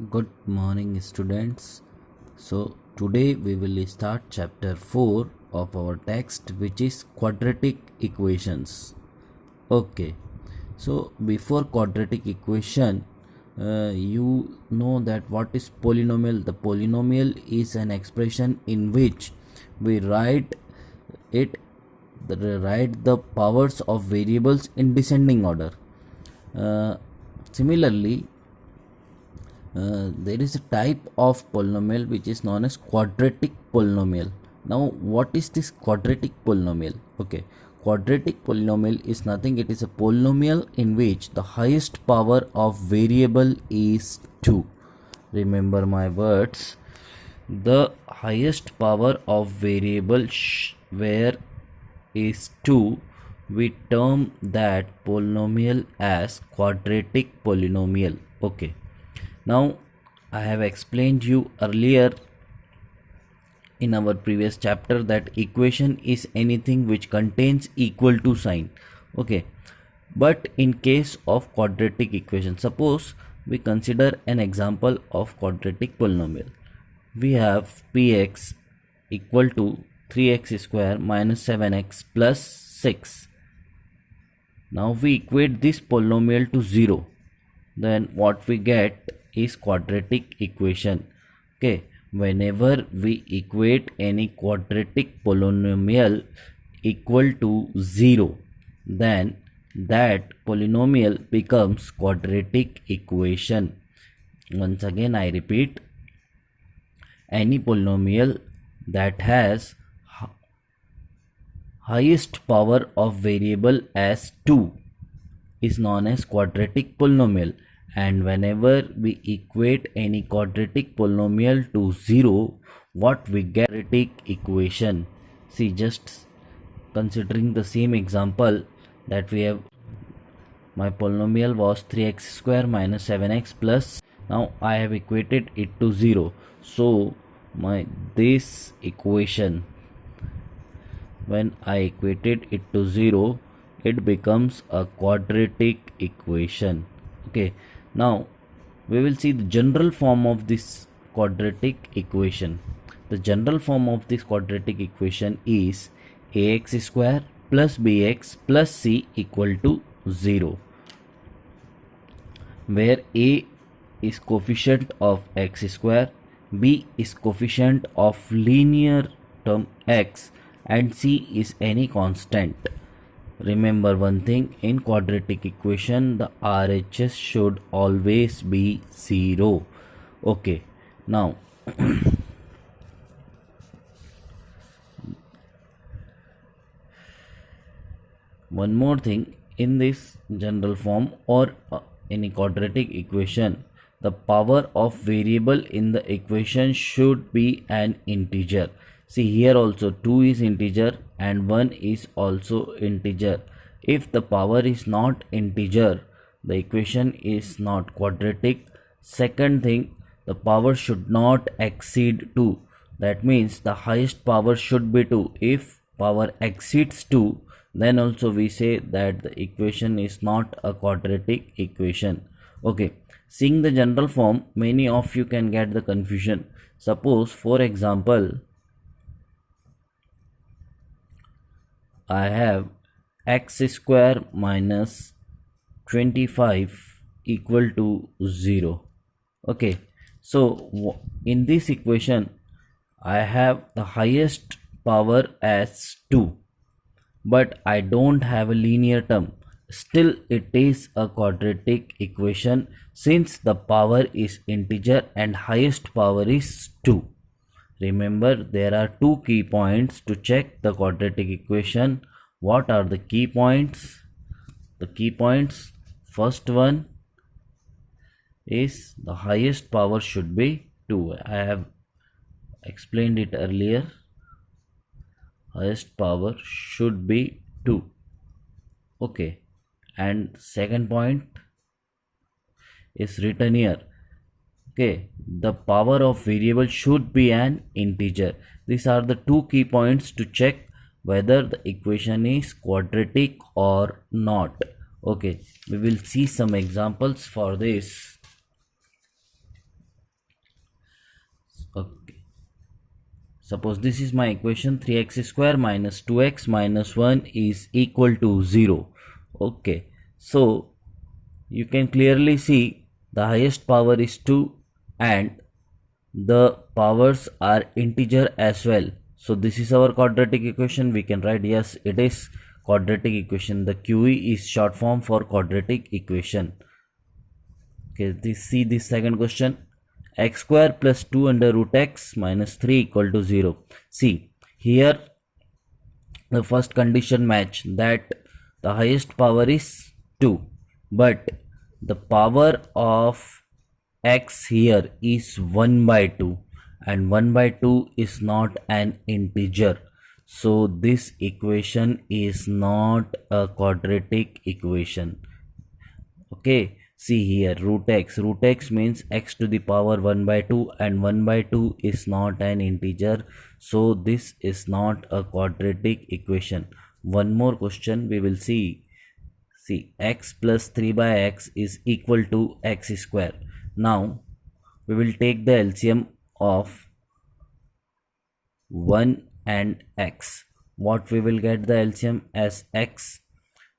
Good morning, students. So, today we will start chapter 4 of our text, which is quadratic equations. Okay, so before quadratic equation, you know that what is polynomial? The polynomial is an expression in which we it write the powers of variables in descending order. Similarly, there is a type of polynomial which is known as quadratic polynomial. Now, what is this quadratic polynomial? Okay, quadratic polynomial is nothing, it is a polynomial in which the highest power of variable is 2. Remember my words. The highest power of variable where is 2, we term that polynomial as quadratic polynomial. Okay, now I have explained you earlier in our previous chapter that equation is anything which contains equal to sign. Okay, but in case of quadratic equation, suppose we consider an example of quadratic polynomial. We have px equal to 3x square minus 7x plus 6. Now we equate this polynomial to 0, then what we get is quadratic equation. Okay, whenever we equate any quadratic polynomial equal to 0, then that polynomial becomes quadratic equation. Once again I repeat, any polynomial that has highest power of variable as 2 is known as quadratic polynomial, and whenever we equate any quadratic polynomial to 0, what we get quadratic equation. See, just considering the same example that we have, my polynomial was 3x square minus 7x plus. Now I have equated it to 0, so this equation, when I equated it to 0, it becomes a quadratic equation. Okay, now we will see the general form of this quadratic equation. The general form of this quadratic equation is ax square plus bx plus c equal to 0, where a is coefficient of x square, b is coefficient of linear term x, and c is any constant. Remember one thing, in quadratic equation the RHS should always be 0. Okay, now one more thing, in this general form or any quadratic equation, the power of variable in the equation should be an integer. See, here also 2 is integer and 1 is also integer. If the power is not integer, the equation is not quadratic. Second thing, the power should not exceed 2. That means the highest power should be 2. If power exceeds 2, then also we say that the equation is not a quadratic equation. Okay, seeing the general form, many of you can get the confusion. Suppose, for example, I have x square minus 25 equal to 0. Okay, so in this equation I have the highest power as 2, but I don't have a linear term. Still it is a quadratic equation since the power is integer and highest power is 2. Remember, there are two key points to check the quadratic equation. What are the key points? The key points, first one is the highest power should be 2. I have explained it earlier. Highest power should be 2. Okay, and second point is written here. Okay, the power of variable should be an integer. These are the two key points to check whether the equation is quadratic or not. Okay, we will see some examples for this. Okay, suppose this is my equation, 3x square minus 2x minus 1 is equal to 0. Okay, so you can clearly see the highest power is 2 and the powers are integer as well. So this is our quadratic equation. We can write, yes, it is quadratic equation. The QE is short form for quadratic equation. Okay, see this second question. X square plus 2 under root x minus 3 equal to 0. See here, the first condition match, that the highest power is 2, but the power of x here is 1 by 2, and 1 by 2 is not an integer, so this equation is not a quadratic equation. Okay, see here, root x means x to the power 1 by 2, and 1 by 2 is not an integer, so this is not a quadratic equation. One more question we will see. See, x plus 3 by x is equal to x square. Now we will take the LCM of 1 and x. What we will get the LCM as x?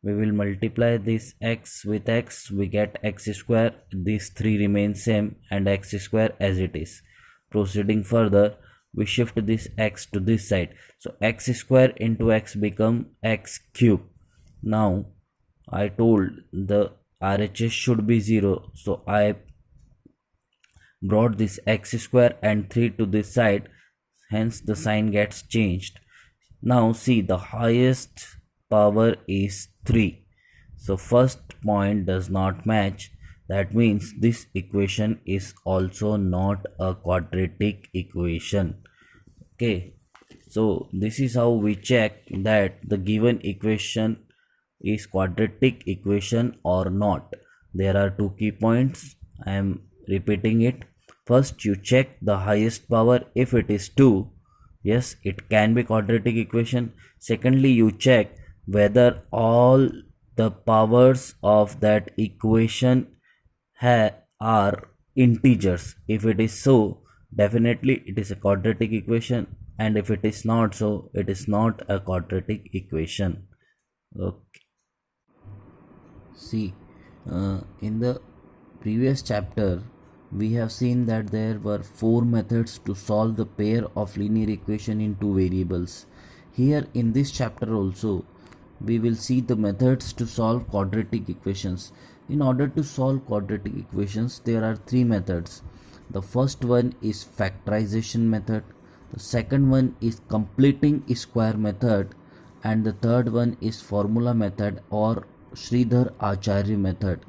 We will multiply this x with x, we get x square, these three remain same, and x square as it is. Proceeding further, we shift this x to this side, so x square into x become x cube. Now I told the RHS should be 0, so I brought this x square and 3 to this side, hence the sign gets changed. Now see, the highest power is 3, so first point does not match. That means this equation is also not a quadratic equation. Okay, so this is how we check that the given equation is quadratic equation or not. There are two key points, I am repeating it. First, you check the highest power. If it is 2, yes, it can be quadratic equation. Secondly, you check whether all the powers of that equation are integers. If it is so, definitely it is a quadratic equation, and if it is not so, it is not a quadratic equation. Okay. See, in the previous chapter, we have seen that there were 4 methods to solve the pair of linear equation in two variables. Here in this chapter also, we will see the methods to solve quadratic equations. In order to solve quadratic equations, there are 3 methods. The first one is factorization method, the second one is completing square method, and the third one is formula method or Sridhar Acharya method.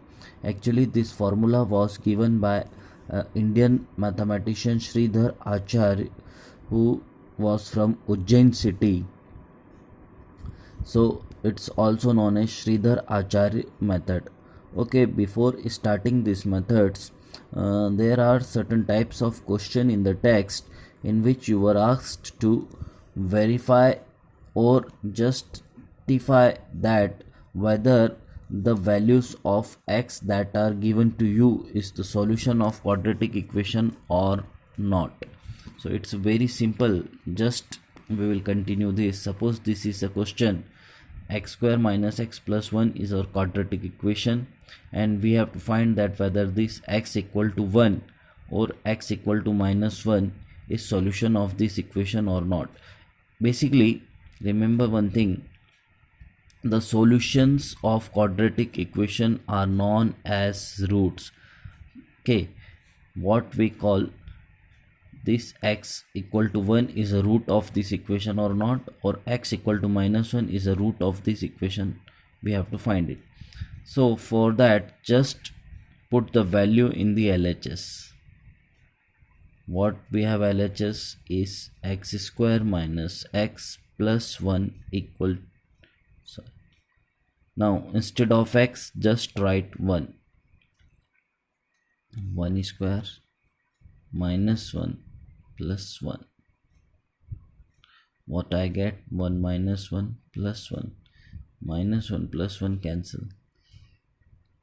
Actually, this formula was given by Indian mathematician Sridhar Acharya, who was from Ujjain city. So it's also known as Sridhar Acharya method. Okay, before starting these methods, there are certain types of question in the text in which you were asked to verify or justify that whether the values of x that are given to you is the solution of quadratic equation or not. So it's very simple, just we will continue this. Suppose this is a question, x square minus x plus 1 is our quadratic equation, and we have to find that whether this x equal to 1 or x equal to minus 1 is solution of this equation or not. Basically, remember one thing, the solutions of quadratic equation are known as roots. Okay, what we call this x equal to 1 is a root of this equation or not, or x equal to minus 1 is a root of this equation, we have to find it. So for that, just put the value in the LHS. What we have LHS is x square minus x plus 1 equal, sorry. Now instead of x, just write 1 square minus 1 plus 1. What I get? 1 minus 1 plus 1. Minus 1 plus 1 cancel.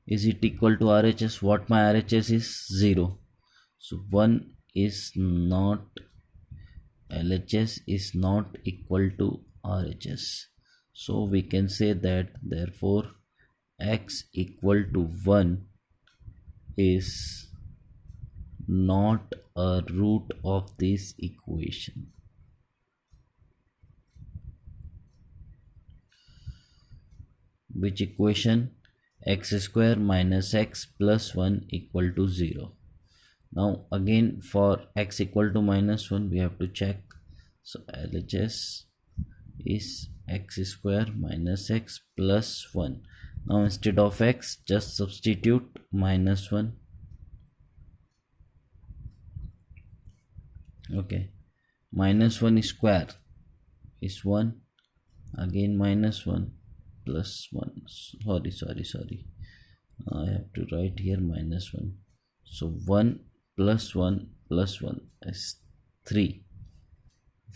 Is it equal to RHS? What my RHS is? 0. So 1 is not LHS is not equal to RHS. So we can say that therefore x equal to 1 is not a root of this equation. Which equation? X square minus x plus 1 equal to 0. Now again for x equal to minus 1 we have to check. So LHS is x square minus x plus 1. Now instead of x just substitute minus 1. Okay, minus 1 square is 1, again minus 1 plus 1, sorry, I have to write here minus 1. So 1 plus 1 plus 1 is 3,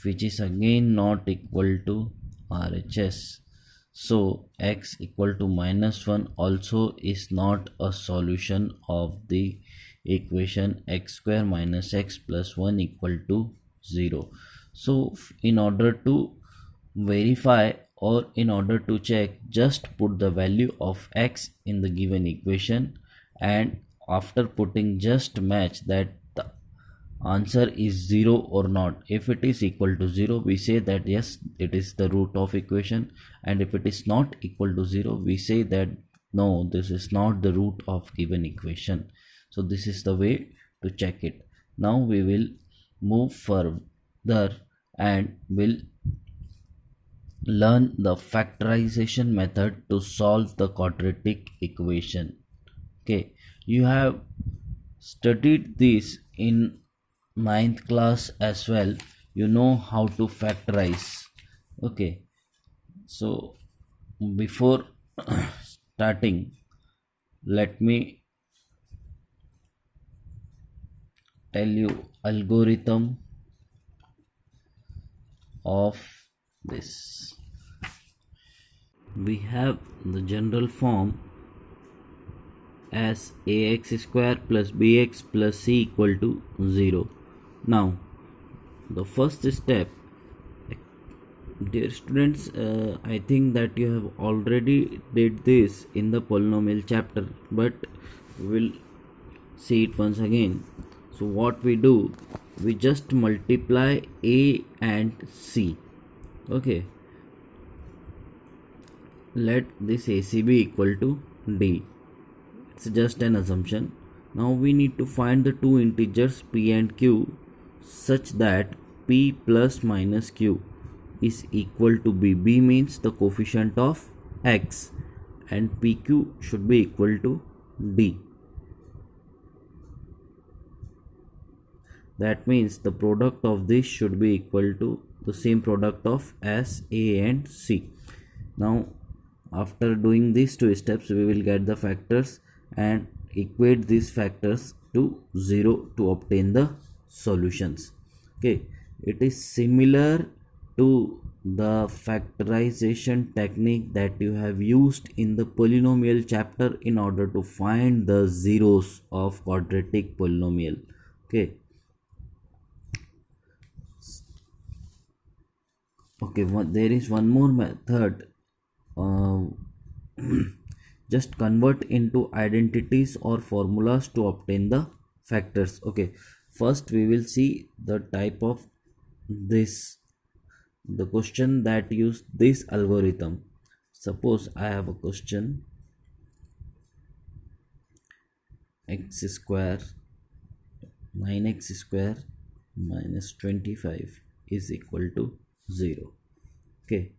which is again not equal to RHS. So x equal to minus 1 also is not a solution of the equation x square minus x plus 1 equal to 0. So in order to verify or in order to check, just put the value of x in the given equation, and after putting just match that the answer is 0 or not. If it is equal to 0 we say that yes, it is the root of equation, and if it is not equal to 0 we say that no, this is not the root of given equation. So this is the way to check it. Now we will move further and will learn the factorization method to solve the quadratic equation. Okay, you have studied this in 9th class as well. You know how to factorize. Okay, so before starting, let me tell you algorithm of this. We have the general form as ax square plus bx plus c equal to 0. Now the first step, dear students, I think that you have already did this in the polynomial chapter, but we will see it once again. So what we do, we just multiply a and c. Okay, let this AC be equal to d. It's just an assumption. Now we need to find the two integers p and q such that p plus minus q is equal to b. B means the coefficient of x, and pq should be equal to d. That means the product of this should be equal to the same product of as a and c. Now after doing these two steps we will get the factors and equate these factors to 0 to obtain the solutions. Okay, it is similar to the factorization technique that you have used in the polynomial chapter in order to find the zeros of quadratic polynomial. Okay, there is one more method. Just convert into identities or formulas to obtain the factors. Okay, first we will see the type of the question that use this algorithm. Suppose I have a question x square 9x square minus 25 is equal to 0. Okay,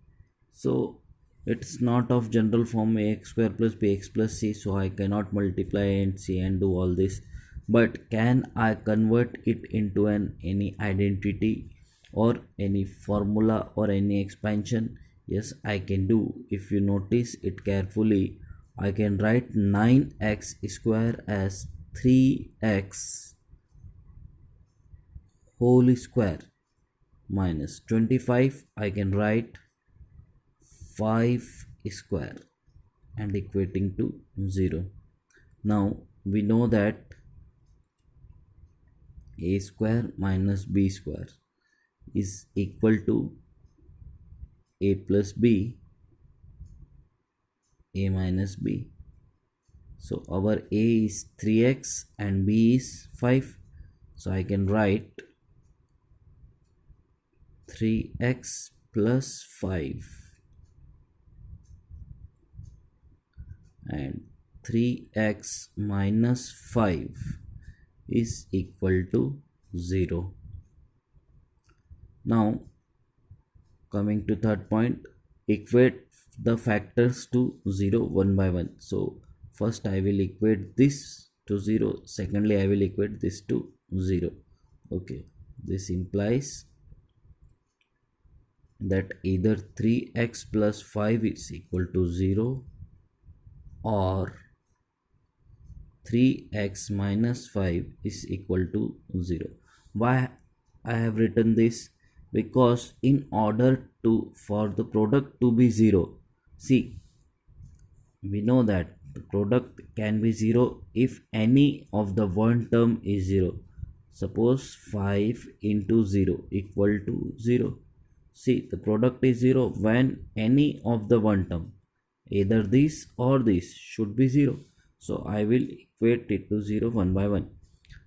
so it's not of general form ax square plus bx plus c, so I cannot multiply and c and do all this. But can I convert it into any identity or any formula or any expansion? Yes, I can do. If you notice it carefully, I can write 9x square as 3x whole square minus 25 I can write 5 square and equating to 0. Now we know that a square minus b square is equal to a plus b, a minus b. So our a is 3x and b is 5. So I can write 3x plus 5 and 3x minus 5 is equal to 0. Now coming to third point, equate the factors to 0 one by one. So first I will equate this to 0, secondly I will equate this to 0. Okay, this implies that either 3x plus 5 is equal to 0 or 3x minus 5 is equal to 0. Why I have written this? Because in order to for the product to be 0, see, we know that the product can be 0 if any of the one term is 0. Suppose 5 into 0 equal to 0. See, the product is 0 when any of the one term, either this or this, should be 0. So I will equate it to 0 one by one.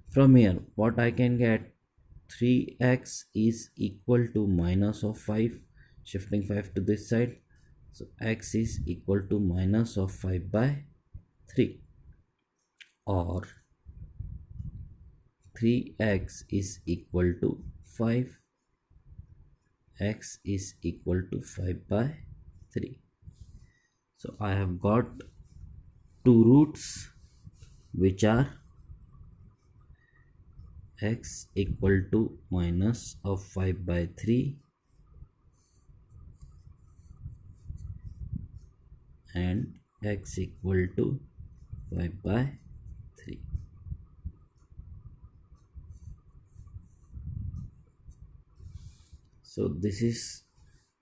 From here, what I can get, 3x is equal to minus of 5, shifting 5 to this side. So x is equal to minus of 5 by 3, or 3x is equal to 5, x is equal to 5 by 3. So I have got two roots which are x equal to minus of 5 by 3 and x equal to 5 by 3. So this is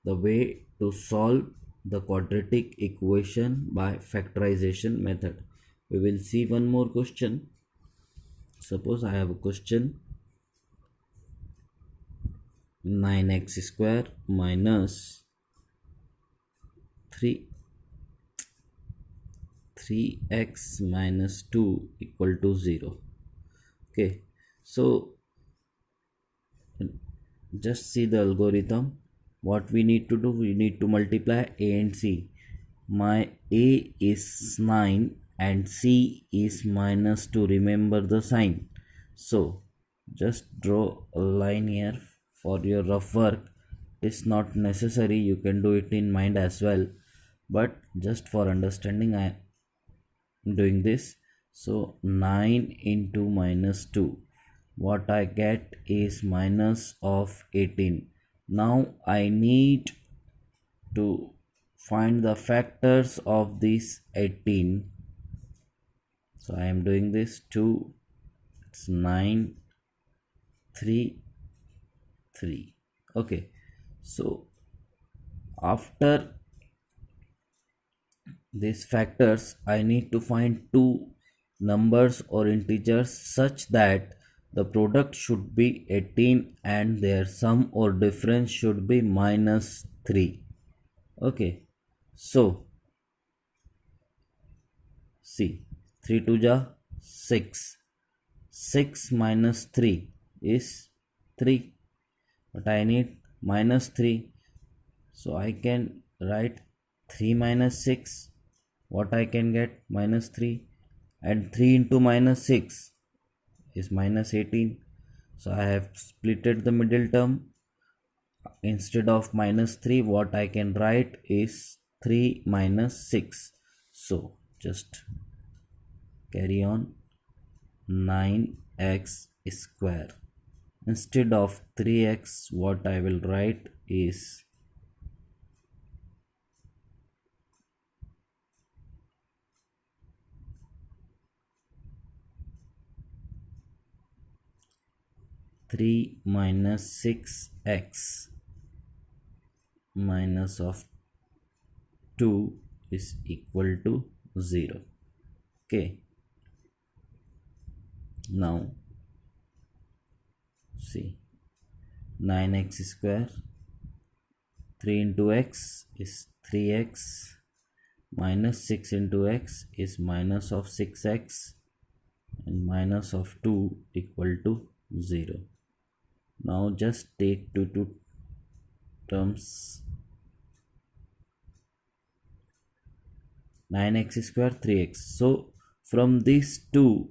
the way to solve the quadratic equation by factorization method. We will see one more question. Suppose I have a question, 9x square minus 3 3x minus 2 equal to 0. Okay, so just see the algorithm. What we need to do, we need to multiply a and c. My a is 9 and c is minus 2. Remember the sign. So just draw a line here for your rough work. It's not necessary, you can do it in mind as well, but just for understanding I am doing this. So 9 into minus 2, what I get is minus of 18. Now I need to find the factors of this 18. So I am doing this 2, it's 9, 3, 3. Okay, so after these factors I need to find two numbers or integers such that the product should be 18 and their sum or difference should be minus 3. Okay, so see, 3 to ja 6, 6 minus 3 is 3, but I need minus 3. So I can write 3 minus 6, what I can get, minus 3, and 3 into minus 6 is minus 18. So I have splitted the middle term. Instead of minus 3, what I can write is 3 minus 6. So just carry on, 9x square. Instead of 3x, what I will write is 3 minus 6x minus of 2 is equal to 0. Okay, now see, 9x square, 3 into x is 3x, minus 6 into x is minus of 6x, and minus of 2 equal to 0. Now just take two terms, 9x square, 3x. So from these two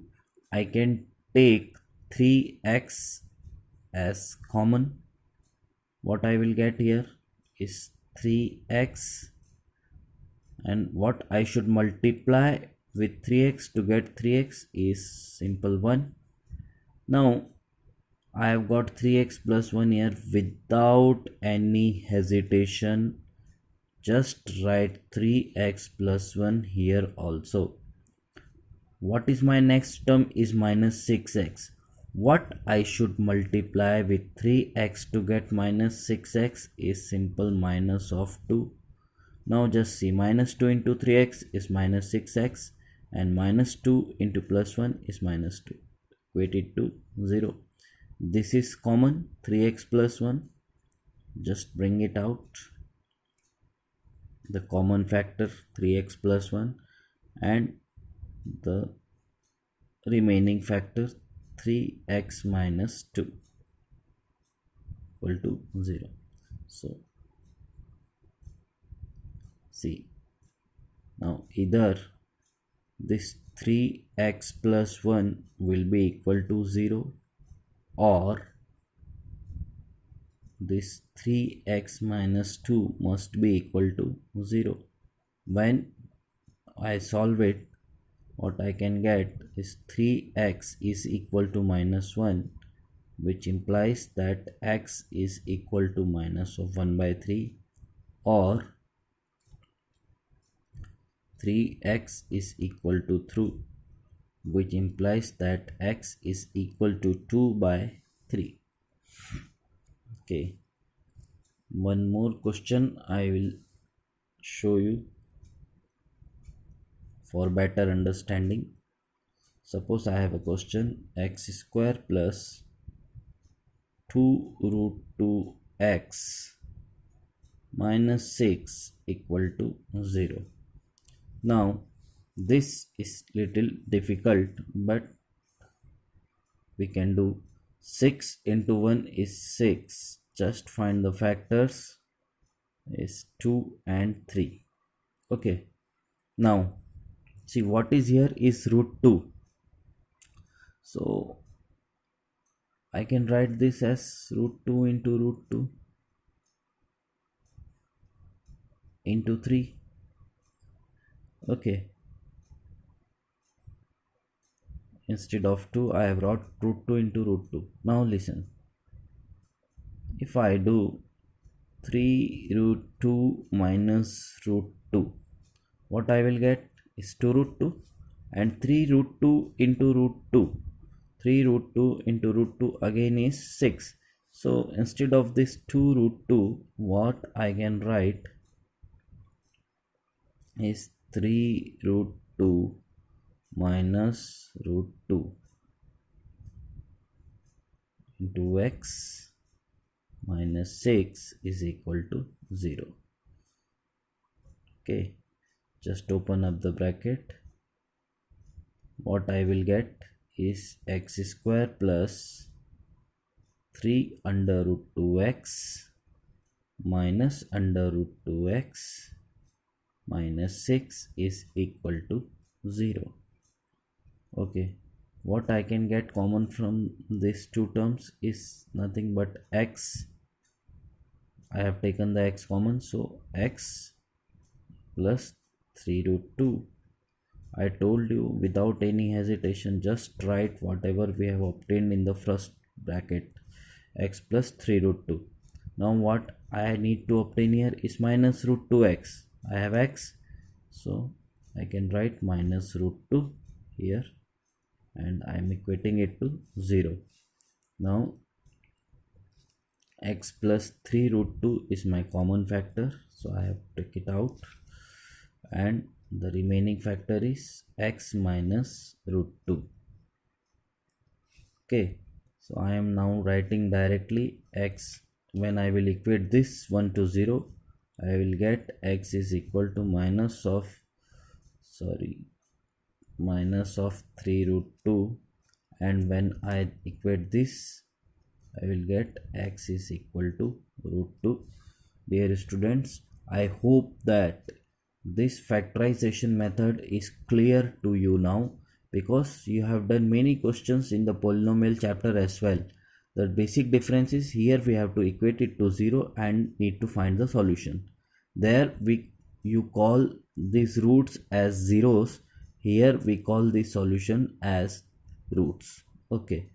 I can take 3x as common. What I will get here is 3x, and what I should multiply with 3x to get 3x is simple 1. Now I have got 3x plus 1 here without any hesitation. Just write 3x plus 1 here also. What is my next term is minus 6x. What I should multiply with 3x to get minus 6x is simple minus of 2. Now just see, minus 2 into 3x is minus 6x, and minus 2 into plus 1 is minus 2, equated to 0. This is common, 3x plus 1. Just bring it out. The common factor 3x plus 1, and the remaining factor 3x minus 2 equal to 0. So see, now either this 3x plus 1 will be equal to 0, or this 3x minus 2 must be equal to 0. When I solve it, what I can get is 3x is equal to minus 1, which implies that x is equal to minus of 1 by 3, or 3x is equal to 2, which implies that x is equal to 2 by 3. Okay, one more question I will show you for better understanding. Suppose I have a question, x square plus 2 root 2x minus 6 equal to 0. Now this is little difficult, but we can do. 6 into 1 is 6. Just find the factors, is 2 and 3. Okay, now see, what is here is root 2. So I can write this as root 2 into root 2 into 3. Okay, instead of 2 I have wrote root 2 into root 2. Now listen, if I do 3 root 2 minus root 2, what I will get is 2 root 2, and 3 root 2 into root 2. 3 root 2 into root 2 again is 6. So instead of this 2 root 2, what I can write is 3 root 2 minus root 2 into x minus 6 is equal to 0. Okay, just open up the bracket. What I will get is x square plus 3 under root 2x minus under root 2x minus 6 is equal to 0. Okay, what I can get common from these two terms is nothing but x. I have taken the x common, so x plus 3 root 2. I told you, without any hesitation, just write whatever we have obtained in the first bracket, x plus 3 root 2. Now what I need to obtain here is minus root 2x. I have x, so I can write minus root 2 here, and I am equating it to 0. Now x plus 3 root 2 is my common factor, so I have to take it out, and the remaining factor is x minus root 2. Okay, So I am now writing directly x. When I will equate this 1 to 0, I will get x is equal to minus of 3 root 2, and when I equate this, I will get x is equal to root 2. Dear students, I hope that this factorization method is clear to you now, because you have done many questions in the polynomial chapter as well. The basic difference is here we have to equate it to 0 and need to find the solution. There you call these roots as zeros, here we call the solution as roots. Okay,